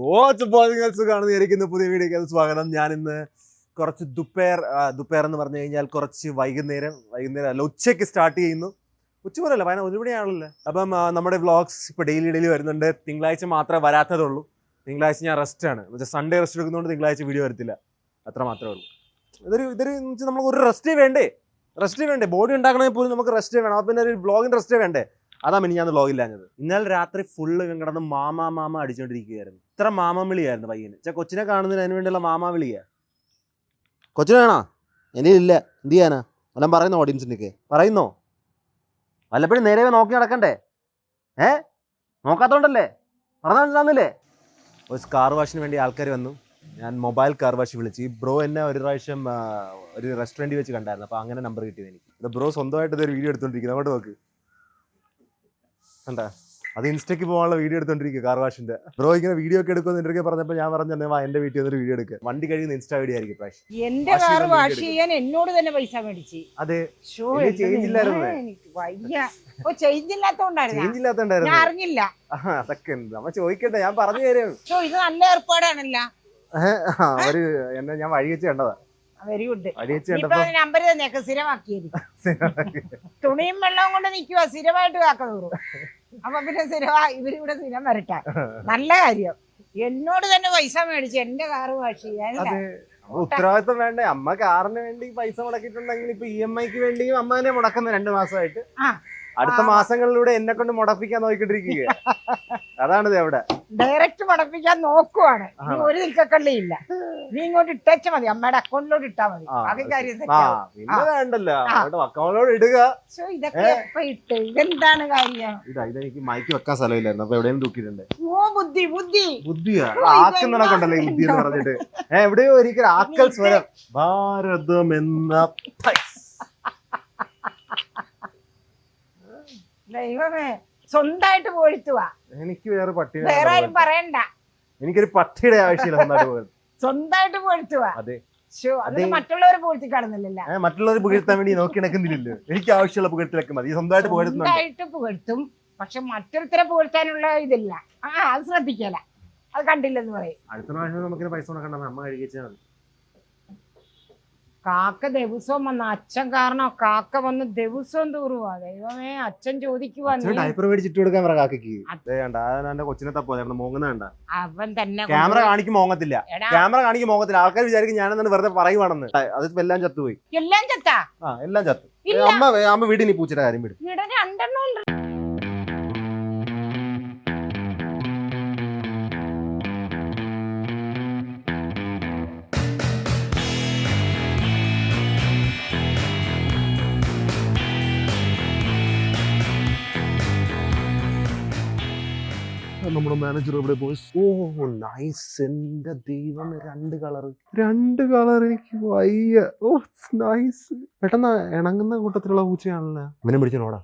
കാണുന്ന പുതിയ വീഡിയോക്ക് സ്വാഗതം. ഞാൻ ഇന്ന് കുറച്ച് ദുപ്പേർ എന്ന് പറഞ്ഞു കഴിഞ്ഞാൽ കുറച്ച് വൈകുന്നേരം അല്ല, ഉച്ചയ്ക്ക് സ്റ്റാർട്ട് ചെയ്യുന്നു. ഉച്ച പോലല്ല, 1 മണിയാണല്ലോ. അപ്പം നമ്മുടെ വ്ളോഗ്സ് ഇപ്പോൾ ഡെയിലി വരുന്നുണ്ട്. തിങ്കളാഴ്ച മാത്രമേ വരാത്തതുള്ളൂ. തിങ്കളാഴ്ച ഞാൻ റെസ്റ്റാണ്. സൺഡേ റെസ്റ്റ് എടുക്കുന്നതുകൊണ്ട് തിങ്കളാഴ്ച വീഡിയോ വരത്തില്ല. അത്ര മാത്രമേ ഉള്ളൂ. ഇതൊരു നമുക്ക് ഒരു റെസ്റ്റ് വേണ്ടേ? ബോഡി ഉണ്ടാക്കണമെങ്കിൽ പോലും നമുക്ക് റെസ്റ്റ് വേണം. അപ്പം പിന്നെ ഒരു വ്ളോഗിൻ്റെ റെസ്റ്റ് വേണ്ടേ? അതാ ഞാൻ വ്ളോഗില്ലാഞ്ഞത്. ഇന്നലെ രാത്രി ഫുള്ള് കിടന്ന് മാമ അടിച്ചോണ്ടിരിക്കുകയായിരുന്നു. ഇത്ര മാമ വിളിയായിരുന്നു പയ്യന്. കൊച്ചിനെ കാണുന്നതിന് അതിന് വേണ്ടിയുള്ള മാമ വിളിയാ. കൊച്ചിനെ വേണോ? എൻ്റെ ഇല്ല. എന്ത് ചെയ്യാനാ? വല്ലതും പറയുന്നോ? ഓഡിയൻസിൻ്റെയൊക്കെ പറയുന്നോ? വല്ലപ്പോഴും നേരെ നോക്കി നടക്കണ്ടേ? നോക്കാത്തോണ്ടല്ലേ? പറഞ്ഞില്ലേ? ഒരു കാർ വാഷിന് വേണ്ടി ആൾക്കാർ വന്നു. ഞാൻ മൊബൈൽ കാർ വാഷ് വിളിച്ചു. ഈ ബ്രോ എന്നെ ഒരു പ്രാവശ്യം ഒരു റെസ്റ്റോറൻറ്റിൽ വെച്ച് കണ്ടായിരുന്നു. അപ്പോൾ അങ്ങനെ നമ്പർ കിട്ടിയത് എനിക്ക്. ബ്രോ സ്വന്തമായിട്ട് ഇതൊരു വീഡിയോ എടുത്തോണ്ടിരിക്കുന്നത്. അങ്ങോട്ട് നോക്ക്. കണ്ടാ? അത് ഇൻസ്റ്റയ്ക്ക് പോകാനുള്ള വീഡിയോ എടുത്തോണ്ടിരിക്കുക കാർ വാഷിന്റെ. ബ്രോ ഇങ്ങനെ വീഡിയോ ഒക്കെ എടുക്കുമെന്ന് എൻ്റെ പറഞ്ഞപ്പോൾ ഞാൻ പറഞ്ഞു എന്റെ വീട്ടിൽ വന്നൊരു വീഡിയോ എടുക്കുക. വണ്ടി കഴിയുന്ന ഇൻസ്റ്റാ വീഡിയോ ആയിരിക്കും പ്രാവശ്യം. എന്റെ കാർ വാഷ് ചെയ്യാൻ എന്നോട് തന്നെ പൈസ മേടിച്ച്. അതെ, ചേഞ്ച് ഇല്ലായിരുന്നു. ഞാൻ അറിഞ്ഞില്ല. അതൊക്കെ നമ്മ ചോദിക്കട്ടെ, ഞാൻ പറഞ്ഞു തരും. ഇത് നല്ല ഏർപ്പാടാണല്ലോ. അവര് എന്നെ ഞാൻ വഴി വെച്ച് കണ്ടതാ. Very good. നമ്പർ തന്നെയൊക്കെ സ്ഥിരമാക്കിയായിരിക്കും. തുണിയും വെള്ളവും കൊണ്ട് നിൽക്കുക, സ്ഥിരമായിട്ട് കാക്കതൂറും. അപ്പൊ പിന്നെ ഇവരിവിടെ സ്ഥിരം വരട്ടെ. നല്ല കാര്യം. എന്നോട് തന്നെ പൈസ മേടിച്ചു എന്റെ കാറ് വാഷ് ചെയ്യാൻ. ഉത്തരവാദിത്വം വേണ്ടേ? അമ്മ കാറിന് വേണ്ടി പൈസ മുടക്കിയിട്ടുണ്ടെങ്കിൽ ഇപ്പൊ EMI വേണ്ടിയും അമ്മ തന്നെ മുടക്കുന്ന 2 മാസമായിട്ട്. അടുത്ത മാസങ്ങളിലൂടെ എന്നെ കൊണ്ട് മുടപ്പിക്കാൻ നോക്കിട്ടിരിക്കുക. അതാണിത്. എവിടെ ഡയറക്റ്റ് മുടപ്പിക്കാൻ നോക്കുവാണ്. ഒരു നിൽക്കക്കള്ളിയില്ല. നീ ഇങ്ങോട്ട് ഇട്ടാച്ച മതി, അമ്മയുടെ അക്കൗണ്ടിലോട്ട് ഇട്ടാ മതി. അത് കാര്യം പിന്നെ വേണ്ടല്ലോ, അക്കൗണ്ടിലോട്ട് ഇടുക. ഇതൊക്കെ എപ്പ ഇട്ട് ഇതെന്താണ് കാര്യം? ഇതെനിക്ക് മൈക്ക് വെക്കാൻ സ്ഥലമില്ലായിരുന്നു. അപ്പൊ എവിടെയും തൂക്കിയിട്ടുണ്ട്. ഓ ബുദ്ധിയാ ആക്കുന്നതൊക്കെ ബുദ്ധി എന്ന് പറഞ്ഞിട്ട് എവിടെയോ ഒരിക്കലും ആക്കൽ സ്വരം ഭാരതം എന്ന ദൈവമേ, സ്വന്തമായിട്ട് പോഴ്ത്തുവാ. എനിക്ക് വേറെ പട്ടി വേറെ ആരും പറയണ്ട. എനിക്കൊരു പട്ടിയുടെ ആവശ്യമില്ല. സ്വന്തമായിട്ട് പോഴ്ത്തുവാ. അതെ, മറ്റുള്ളവരെ പോഴ്ത്തി കാണുന്നില്ലല്ലോ. മറ്റുള്ളവർ പുകഴ്ത്താൻ വേണ്ടി നോക്കി നടക്കുന്നില്ലല്ലോ. എനിക്ക് ആവശ്യമുള്ള പുകഴ്ത്തലൊക്കെ മതി. സ്വന്തമായിട്ട് പുകഴ്ത്തും. പക്ഷെ മറ്റൊരുത്തരെ പുകഴ്ത്താനുള്ള ഇതില്ല. അത് ശ്രദ്ധിക്കല. അത് കണ്ടില്ലെന്ന് പറയും. അടുത്ത പ്രാവശ്യം നമുക്ക് പൈസ കൊടുക്കണ്ട, അമ്മ കഴിച്ചാൽ മതി. കാക്ക ദിവസവും വന്ന് അച്ഛൻ കാരണം കാക്ക വന്ന് ദിവസവും തൂറുവാ. ദൈവമേ, അച്ഛൻ ചോദിക്കുവാ. ഡയപ്പർ മേടിച്ചിട്ട് കൊടുക്കാൻ പറ കാക്കയ്ക്ക്. കൊച്ചിനെ തപ്പോ മോങ്ങുന്ന അവൻ തന്നെ ക്യാമറ കാണിക്കും മോങ്ങത്തില്ല. ആൾക്കാർ വിചാരിക്കും ഞാനെന്നാണ് വെറുതെ പറയുവാണെന്ന്. അത് എല്ലാം ചത്തുപോയി. എല്ലാം ചത്താ? എല്ലാം ചത്തു. അമ്മ വീടിനി പൂച്ചയുടെ കാര്യം വിടും. ഇവിടെ 2 ഉണ്ട്. നമ്മുടെ മാനേജർ ഇവിടെ പോയി. ഓ നൈസ്. എന്റെ ദൈവം, 2 കളർ എനിക്ക് വയ്യ. ഓ നൈസ്. പെട്ടെന്ന് ഇണങ്ങുന്ന കൂട്ടത്തിലുള്ള പൂച്ചയാണല്ലോ. ഇവനെ പിടിച്ചോടാ.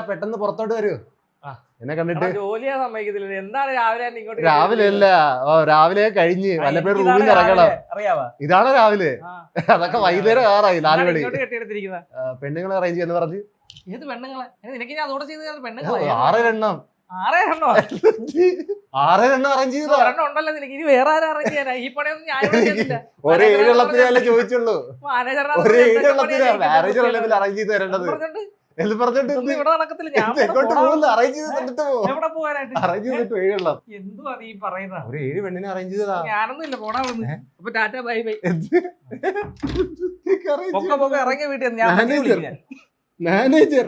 പെട്ടെന്ന് പുറത്തോട്ട് വരൂ. എന്നെ കണ്ടിട്ട് രാവിലെ അല്ല, രാവിലെ കഴിഞ്ഞ് വല്ലപ്പോഴും റൂമിൽ നിന്ന് ഇറങ്ങണം. ഇതാണ് രാവിലെ. അതൊക്കെ വൈകുന്നേരം 6 മണി. പെണ്ണുങ്ങളെ അറേഞ്ച് ചെയ്യുന്ന പറഞ്ഞു. 6 എണ്ണം അറേഞ്ച് ചെയ്തോ? ഒരേ 7 എണ്ണത്തിനല്ലേ ചോദിച്ചുള്ളൂ. ഒരേ 7 എണ്ണത്തിനാ മാരേജ് അറേഞ്ച് ചെയ്ത് തരേണ്ടത് എന്ന് പറഞ്ഞിട്ട് എങ്ങോട്ട് പോകുന്നു? അറേഞ്ച് ചെയ്ത് തന്നിട്ട് അറേഞ്ച് ചെയ്തിട്ട് 7 എണ്ണം. ഒരു 7 പെണ്ണിനെ അറേഞ്ച് ചെയ്തതാ. മാനേജർ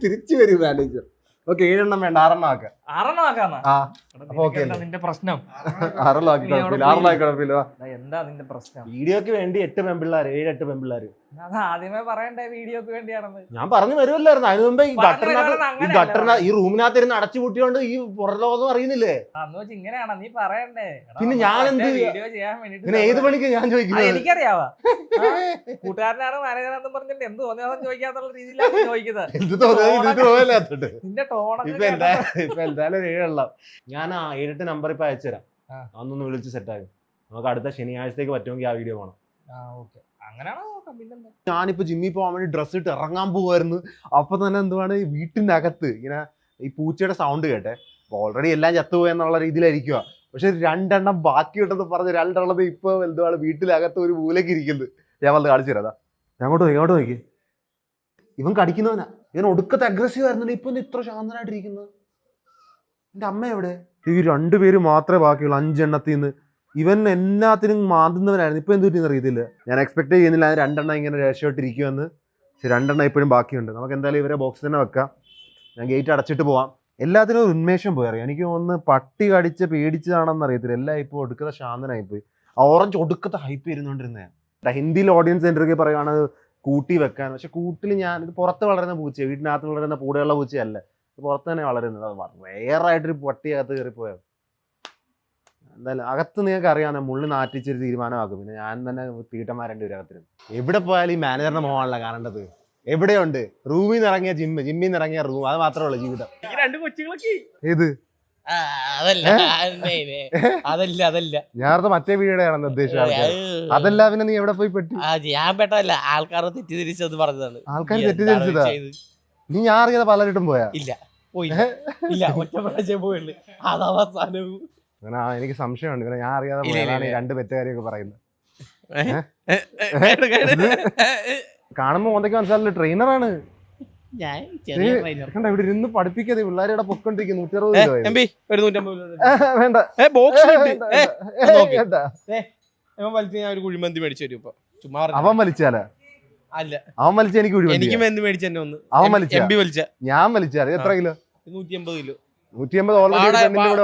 തിരിച്ചു വരും. മാനേജർ ഓക്കെ, 7 എണ്ണം വേണ്ട, 6 എണ്ണം ആക്കാം. 6 വീഡിയോക്ക് വേണ്ടി 8 പെൺപിള്ളേര്, 7-8 പെൺപിള്ളേര്. അത് ആദ്യമേ പറയണ്ടേ വീഡിയോക്ക് വേണ്ടിയാണെന്ന്. ഞാൻ പറഞ്ഞു വരുമല്ലായിരുന്നു. അതിന് മുമ്പേ ഈ അങ്ങനെയല്ല ഗട്ടറിനകത്ത് ഈ റൂമിനകത്തിരുന്ന് അടച്ചു പൂട്ടിയോണ്ട് ഈ പുറലോകം അറിയുന്നില്ലേ. അന്ന് വെച്ച് ഇങ്ങനെയാണോ നീ പറയണ്ടേ? പിന്നെ ഞാൻ എന്ത് വീഡിയോ ചെയ്യാൻ ഇങ്ങനെ ഏത് വേണ്ടിട്ട് പണിക്ക് ഞാൻ ചോദിക്കുന്നത്? എനിക്കറിയാവാ. കൂട്ടുകാരനാണ് മാനേജറാന്ന് പറഞ്ഞിട്ട് എന്ത് തോന്നിയാലും ചോദിക്കാന്നുള്ള രീതിയിലാണ് ചോദിക്കുന്നത്. എന്ത് തോന്നില്ലാത്തോണ്ട് നിന്റെ ടോണൊക്കെ ഇപ്പൊ എന്തായാലും ഒരു 7 ഞാൻ ആ 7 നമ്പർ ഇപ്പൊ അയച്ചുതരാം. അതൊന്ന് വിളിച്ച് സെറ്റാകും. നമുക്ക് അടുത്ത ശനിയാഴ്ചത്തേക്ക് പറ്റുമെങ്കിൽ ആ വീഡിയോ വേണം. അങ്ങനെയാണോ നോക്കാം. പിന്നെന്താ, ഞാനിപ്പോ ജിമ്മിൽ പോകാൻ വേണ്ടി ഡ്രസ്സ് ഇട്ട് ഇറങ്ങാൻ പോവായിരുന്നു. അപ്പൊ തന്നെ എന്തുവാണ് വീട്ടിനകത്ത് ഇങ്ങനെ ഈ പൂച്ചയുടെ സൗണ്ട് കേട്ടെ. ഓൾറെഡി എല്ലാം ചത്തുപോയെന്നുള്ള രീതിയിലായിരിക്കുക. പക്ഷെ 2 ബാക്കിയുണ്ടെന്ന് പറഞ്ഞ് 2 ഇപ്പൊ എന്തുവാണ് വീട്ടിനകത്ത് ഒരു മൂലക്ക് ഇരിക്കുന്നത്. ഞാൻ വന്ന് കാണിച്ചു തരാം. അങ്ങോട്ട് നോക്കി. ഇവൻ കടിക്കുന്നവനാ. ഇവൻ ഒടുക്കത്തെ അഗ്രസീവ് ആയിരുന്നില്ല. ഇപ്പൊ ഇത്ര ശാന്തനായിട്ടിരിക്കുന്നത്. എന്റെ അമ്മ എവിടെ? ഈ 2 പേര് മാത്രമേ ബാക്കിയുള്ളൂ 5 എണ്ണത്തിൽ നിന്ന്. ഇവൻ എല്ലാത്തിനും മാന്തുന്നവനായിരുന്നു. ഇപ്പൊ എന്ത് പറ്റിയെന്ന് അറിയത്തില്ല. ഞാൻ എക്സ്പെക്ട് ചെയ്യുന്നില്ല 2 ഇങ്ങനെ രക്ഷപ്പെട്ടിരിക്കുമെന്ന്. പക്ഷെ 2 ഇപ്പോഴും ബാക്കിയുണ്ട്. നമുക്ക് എന്തായാലും ഇവരെ ബോക്സിൽ തന്നെ വെക്കാം. ഞാൻ ഗേറ്റ് അടച്ചിട്ട് പോവാം. എല്ലാത്തിനും ഒരു ഉന്മേഷം പോയി അറിയാം. എനിക്ക് ഒന്ന് പട്ടി കടിച്ച് പേടിച്ചതാണെന്ന് അറിയത്തില്ല. എല്ലാം ഇപ്പോൾ ഒടുക്കത്തെ ശാന്തനായിപ്പോയി. ഓറഞ്ച് ഒടുക്കത്തെ ഹൈപ്പ് ഇരുന്നുകൊണ്ടിരുന്നേ. ഹിന്ദിയിൽ ഓഡിയൻസ് എൻ്റെ പറയുകയാണ് കൂട്ടി വെക്കാൻ. പക്ഷെ കൂട്ടിൽ ഞാൻ ഇത് പുറത്ത് വളരുന്ന പൂച്ചയാണ്. വീട്ടിനകത്ത് വളരുന്ന പൂടെയുള്ള പൂച്ചയല്ല. പുറത്ത് തന്നെ വളരുന്നത്. വേറെ ആയിട്ടൊരു പട്ടിയകത്ത് കയറിപ്പോയത്. എന്തായാലും അകത്ത് നിങ്ങൾക്ക് അറിയാവുന്ന മുള്ളി നാറ്റിച്ചൊരു തീരുമാനമാക്കും. പിന്നെ ഞാൻ തന്നെ തീട്ടന്മാരുടെ ഒരു അകത്തിനും. എവിടെ പോയാലും ഈ മാനേജറിന്റെ മോഹമല്ല കാണേണ്ടത്. എവിടെയുണ്ട്? റൂമിൽ നിന്ന് ഇറങ്ങിയ ജിമ്മിൽ നിന്ന് ഇറങ്ങിയ റൂം. അത് മാത്രമേ ഉള്ളൂ ജീവിതം. 2 കൊച്ചുങ്ങളൊക്കെ ഏത്? അതല്ല ഞാൻ മറ്റേ വീഡിയോയാണ് ഉദ്ദേശിച്ചത്. അതല്ല പിന്നെ നീ എവിടെ പോയി പെട്ടി? ഞാൻ പെട്ടല്ല, ആൾക്കാർ തെറ്റിദ്ധരിച്ചത് പറഞ്ഞതാണ്. ആൾക്കാർ തെറ്റിദ്ധരിച്ചതാ? നീ ഞാൻ അറിയാതെ പലരിട്ടും പോയാ? ഇല്ല ഇല്ല, ഒറ്റ പ്രാവശ്യം പോയുള്ളൂ. അതവസാനവും. അങ്ങനെ എനിക്ക് സംശയമുണ്ട്. ഞാൻ അറിയാതെ പോയതാണ് ഈ 2 പെറ്റുകാരെയൊക്കെ പറയുന്നത്. കാണുമ്പോ ഒന്നൊക്കെ മനസ്സിലാവില്ല. ട്രെയിനറാണ്. കണ്ട ഇവിടെ ഇരുന്ന് പഠിപ്പിക്കാതെ പിള്ളേരുടെ പൊക്കൊണ്ടിരിക്കും. 160 വേണ്ട. ഒരു കുഴിമന്തി മേടിച്ചു തരും. അവൻ വലിച്ചാല? അല്ല, അവൻ വലിച്ച എനിക്ക് എനിക്ക് മേടിച്ചു തന്നെ ഒന്ന്. അവൻ വലിച്ച ഞാൻ വലിച്ചാൽ എത്ര കിലോ? 150 കിലോ. 150 ഓൾറെഡി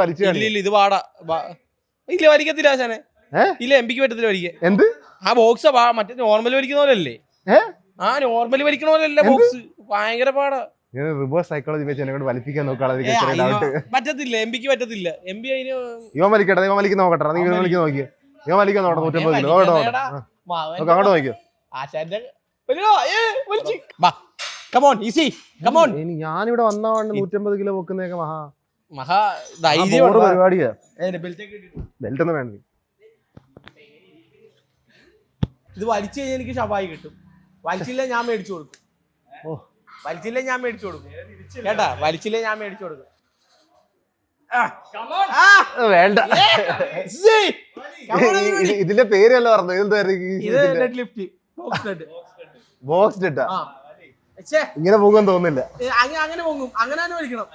വലിച്ചു. ഇത് പാടാ. ഇല്ല, വലിക്കത്തില്ല ആശാനെ. ഇല്ല, എംപിക്ക് പറ്റത്തില്ല വലിക്കാൻ. എന്ത്? ആ ബോക്സ് മറ്റേ നോർമൽ വലിക്കുന്ന പോലല്ലേ? ആ നോർമൽ വലിക്കണ പോലല്ല ബോക്സ്. ഭയങ്കര പാടാ. റിവേഴ്സ് സൈക്കോളജി വെച്ച് എന്നെ കൊണ്ട് വലിപ്പിക്കാൻ നോക്കാതെ പറ്റത്തില്ല. എംപിക്ക് പറ്റത്തില്ല. എംപി അതിന് ഇവൻ വലിക്കട്ടെ. ഇവൻ വലിക്കുന്ന നോക്കട്ടെ. നീ വലിക്കാൻ നോക്കിയോ? ഇവൻ വലിക്കാൻ നോക്കട്ടെ. 150 കിലോ അങ്ങോട്ട് നോക്കിയോ? ആശാന്റെ ഞാനിവിടെ വന്നതാണ് 150 കിലോ വെക്കുന്നതൊക്കെ മഹാ പരിപാടിയാ. ബെൽറ്റ് ഒന്നും വേണ്ട. ഇത് വലിച്ചു കഴിഞ്ഞാൽ എനിക്ക് ഷവായി കിട്ടും. വലിച്ചില്ല ഞാൻ മേടിച്ചു കൊടുക്കും. വലിച്ചില്ല ഞാൻ മേടിച്ചു കൊടുക്കും കേട്ടാ. വലിച്ചില്ല ഞാൻ മേടിച്ചു കൊടുക്കും. വേണ്ട. ഇതിന്റെ പേരല്ല പറഞ്ഞത്. ബോക്സ് ഇട്ടാ ഇങ്ങനെ പോകാൻ തോന്നില്ല. അങ്ങനെ പൊങ്ങും. അങ്ങനെ തന്നെ വലിക്കണം.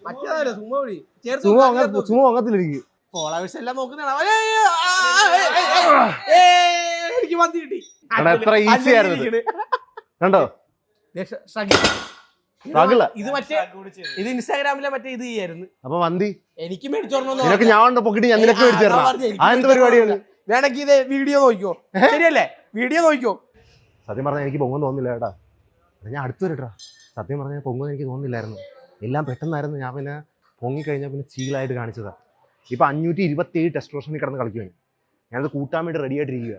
മറ്റേതായാലും സുമോ അങ്ങത്തിലിരിക്കും. ഫോളോവേഴ്സ് എല്ലാം നോക്കുന്നതാണ്. എനിക്ക് മന്തി കിട്ടി. എത്ര ഈസി ആയിരുന്നു കണ്ടോ? ഇത് മറ്റേ ഇത് ഇൻസ്റ്റാഗ്രാമിലെ മറ്റേ ഇത് ചെയ്യായിരുന്നു. അപ്പൊ മന്തി എനിക്ക് മേടിച്ചോർന്നു. ഞാൻ പൊക്കിട്ട് ഞാൻ നിനക്ക് മേടിച്ചു. എന്ത് പരിപാടിയാണ്? വേണമെങ്കിൽ ഇത് വീഡിയോ നോക്കിയോ. ശരിയല്ലേ? വീഡിയോ നോക്കിയോ. സത്യം പറഞ്ഞാൽ എനിക്ക് പൊങ്ങും തോന്നില്ല കേട്ടാ. ഞാൻ അടുത്ത് വരട്ടാ. സത്യം പറഞ്ഞാൽ പൊങ്ങും എനിക്ക് തോന്നില്ലായിരുന്നു. എല്ലാം പെട്ടെന്നായിരുന്നു. ഞാൻ പിന്നെ പൊങ്ങിക്കഴിഞ്ഞാൽ പിന്നെ ചീലായിട്ട് കാണിച്ചതാ. ഇപ്പൊ 527 ടെസ്റ്റോസ്റ്ററോണിൽ കിടന്ന് കളിക്കുകയാണ്. ഞാനത് കൂട്ടാൻ വേണ്ടി റെഡി ആയിട്ടിരിക്കുക.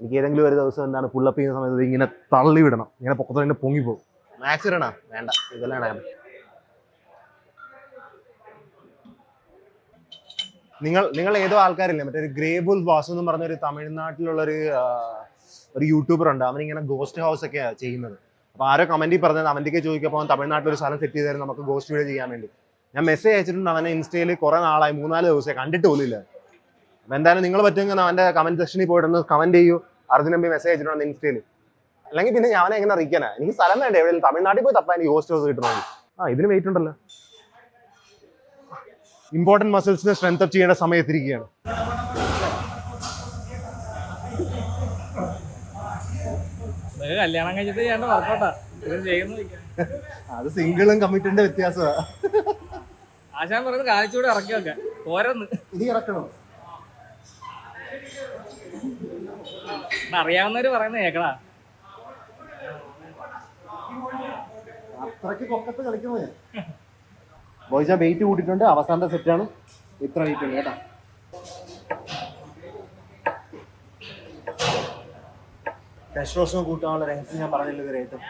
എനിക്ക് ഏതെങ്കിലും ഒരു ദിവസം എന്താണ് പുള്ളപ്പ് ചെയ്യുന്ന സമയത്ത് ഇങ്ങനെ തള്ളി വിടണം. ഇങ്ങനെ പൊക്കത്തോടെ ഇങ്ങനെ പൊങ്ങിപ്പോകും. മാക്സ് ഇടണ വേണ്ട. ഇതെല്ലാം നിങ്ങൾ ഏതോ ആൾക്കാരില്ലേ മറ്റേ ഗ്രേബുൽ വാസു എന്ന് പറഞ്ഞൊരു തമിഴ്നാട്ടിലുള്ളൊരു യൂട്യൂബർ ഉണ്ട്. അവനിങ്ങനെ ഗോസ്റ്റ് ഹൗസ് ഒക്കെ ചെയ്യുന്നത്. അപ്പോൾ ആരോ കമന്റിൽ പറഞ്ഞത് അവൻ്റെയൊക്കെ ചോദിക്കുമ്പോൾ അവൻ തമിഴ്നാട്ടിലൊരു സ്ഥലം സെറ്റ് ചെയ്ത് തരും നമുക്ക് ഗോസ്റ്റ് വീഡിയോ ചെയ്യാൻ വേണ്ടി. ഞാൻ മെസ്സേജ് അയച്ചിട്ടുണ്ട്. അവനെ ഇൻസ്റ്റയിൽ കുറേ നാളായി, 3-4 ദിവസമായി കണ്ടിട്ട് പോലും ഇല്ല. അപ്പോൾ എന്തായാലും നിങ്ങൾ പറ്റുമെങ്കിൽ അവൻ്റെ കമന്റ് സെക്ഷനിൽ പോയിട്ടൊന്ന് കമന്റ് ചെയ്യൂ. അർജുൻ എംപി മെസ്സേജ് അയച്ചിട്ടുണ്ട് ഇൻസ്റ്റയിൽ. അല്ലെങ്കിൽ പിന്നെ ഞാൻ എങ്ങനെ അറിയിക്കാനാ? എനിക്ക് സ്ഥലം വേണ്ടേ? എവിടെയും തമിഴ്നാട്ടിൽ പോയി തപ്പാൻ എനിക്ക് ഗോസ്റ്റ് ഹൗസ് കിട്ടണമെങ്കിൽ. ഇതിന് വെയിറ്റ് ഉണ്ടല്ലോ. ഇമ്പോർട്ടൻറ്റ് മസിൽസിനെ സ്ട്രെങ്ത് അപ്പ് ചെയ്യേണ്ട സമയത്തിരിക്കുകയാണ്. കല്യാണം കഴിഞ്ഞിട്ട് ചെയ്യേണ്ട വർക്കൗട്ടാ. അത് സിംഗിളും കമ്മിറ്റഡിന്റെ വ്യത്യാസമാണ്. ആശാൻ പറയുന്നത് കാണിച്ചൂടെ ഇറക്കി വെക്കാൻ. ഓരോന്ന് ഇനി ഇറക്കണോ? അറിയാവുന്നവര് പറയുന്നത് കേക്കടാ. അത്രയ്ക്ക് പൊക്കത്ത് കളിക്കുന്നത് ബോയ്സ്. ഞാൻ വെയിറ്റ് കൂട്ടിയിട്ടുണ്ട്, അവസാനത്തെ സെറ്റാണ്. ഇത്ര വെയിറ്റ് ഉണ്ട് കേട്ടാ. ടെസ്റ്റോസ്റ്ററോൺ കൂട്ടാനുള്ള രഹസ്യം ഞാൻ പറഞ്ഞില്ല ഇതുവരെയായിട്ടും.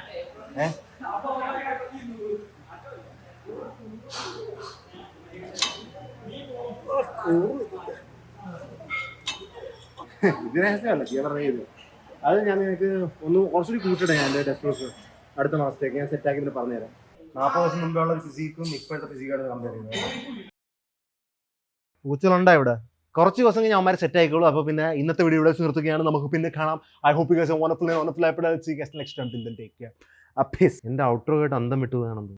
ഇത് രഹസ്യമല്ല, ഞാൻ പറഞ്ഞത്. അത് ഞാൻ നിനക്ക് ഒന്ന് കുറച്ചുകൂടി കൂട്ടട്ടെ. ഞാൻ എൻ്റെ ടെസ്റ്റോസ്റ്ററോൺ അടുത്ത മാസത്തേക്ക് ഞാൻ സെറ്റാക്കി പിന്നെ പറഞ്ഞുതരാം. 40 ദിവസം മുമ്പേ ഉള്ള ഫിസിക്കും ഇപ്പോഴത്തെ ഫിസിക്കായിട്ട് കമ്പയർ ചെയ്യുന്നത്. പൂച്ചകളുണ്ടാ ഇവിടെ? കുറച്ച് ദിവസം കഴിഞ്ഞ് അവന്മാരെ സെറ്റ് ആയിക്കോളൂ. അപ്പോൾ പിന്നെ ഇന്നത്തെ വീഡിയോ ഇവിടെ നിർത്തുകയാണ്. നമുക്ക് പിന്നെ കാണാം. I hope you guys are wonderful episode. Next time till then take care. എൻ്റെ ഔട്ട്രോ കേട്ട് അന്തം വിട്ടു കാണുന്നു.